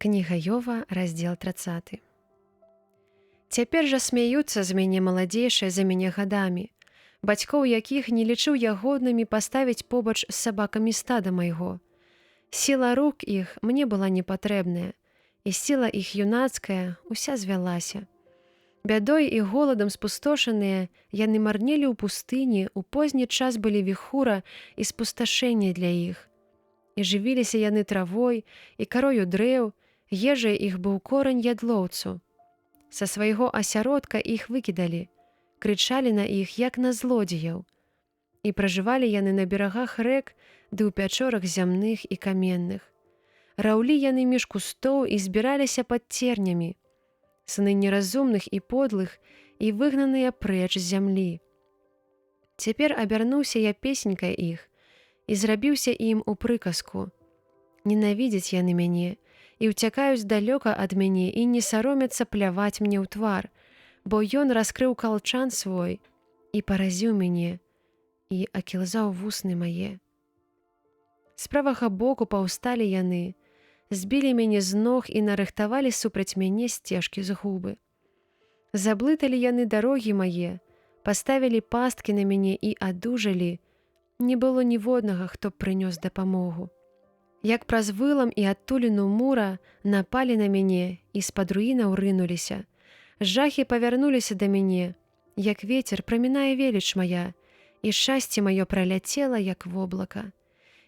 Кніга Йова, раздзел 30. Цяпер жа смяюцца з мяне маладзейшыя за мяне гадамі, бацькоў якіх не лічыў я годнымі паставіць побач з сабакамі стада майго. Сіла рук іх мне была непатрэбная, і сіла іх юнацкая уся звялася. Бядой і голадам спустошаныя, яны марнелі ў пустыні, у позні час былі віхура і спусташэнне для іх. І жывіліся яны травой і карою дрэў, ежай іх быў корань ядлоўцу. Са свайго асяродка іх выкідалі, крычалі на іх, як на злодзеяў. І пражывалі яны на берагах рэк ды ў пячорах зямных і каменных. Раўлі яны між кустоў і збіраліся пад цернямі. Сыны неразумных і подлых і выгнаныя прэч з зямлі. Цяпер абярнуўся я песенькай іх і зрабіўся ім у прыказку. Ненавідзяць яны мяне і ўцякаюць далёка ад мяне і не саромяцца пляваць мне ў твар, бо ён раскрыў калчан свой і паразіў мяне і акілзаў вусны мае. З правага боку паўсталі яны, збілі мяне з ног і нарыхтавалі супраць мяне сцежкі з губы. Заблыталі яны дарогі мае, паставілі пасткі на мяне і адужалі, не было ніводнага, хто б прынёс дапамогу. Як праз вылам і адтуліну мура напалі на мяне і з-пад руінаў рынуліся. Жахі павярнуліся да мяне, як вецер прамінае веліч мая, і шчасце маё праляцела, як воблака.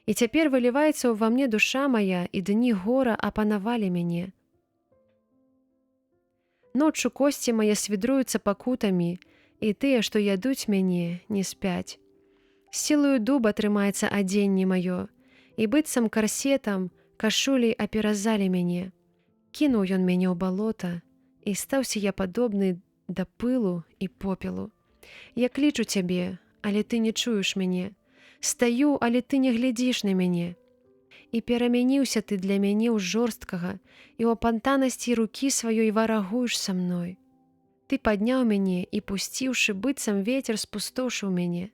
І цяпер выліваецца ўва мне душа мая, і дні гора апанавалі мяне. Ноччу косці мае свідруюцца пакутамі, і тыя, што ядуць мяне, не спяць. Сілаю дуба трымаецца адзенне маё, і быццам карсетам, кашулей аперазалі мяне. Кінуў ён мяне ў балота, і стаўся я падобны да пылу і попелу. Я клічу цябе, але ты не чуеш мяне. Стаю, але ты не глядзіш на мяне. І перамяніўся ты для мяне ў жорсткага, і ў апантанасці рукі сваёй варагуеш са мной. Ты падняў мяне і, пусціўшы, быццам вецер спустошыў мяне.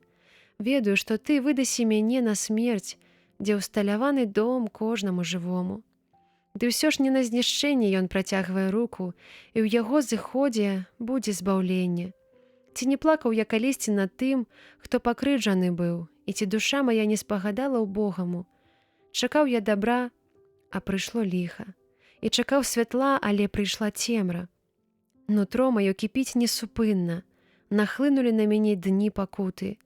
Ведаю, што ты выдасі мяне на смерць, дзе ўсталяваны дом кожнаму жывому. Ды ўсё ж не на знішчэнне ён працягвае руку, і ў яго зыходзе будзе збаўленне. Ці не плакаў я калісьці над тым, хто пакрыўджаны быў, і ці душа мая не спагадала ў Богаму. Чакаў я дабра, а прыйшло ліха. І чакаў святла, але прыйшла цемра. Нутро маё кіпіць несупынна, нахлынулі на мяне дні пакуты.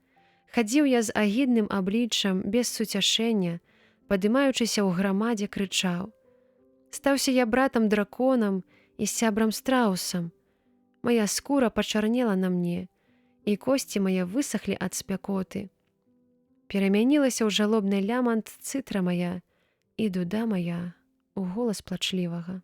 Хадзіў я з агідным абліччам, без суцяшэння, падымаючыся ў грамадзе, крычаў. Стаўся я братам-драконам і сябрам-страусам. Мая скура пачарнела на мне, і косці мае высахлі ад спякоты. Перамянілася ў жалобны лямант цытра мая і дуда мая ў голас плачлівага.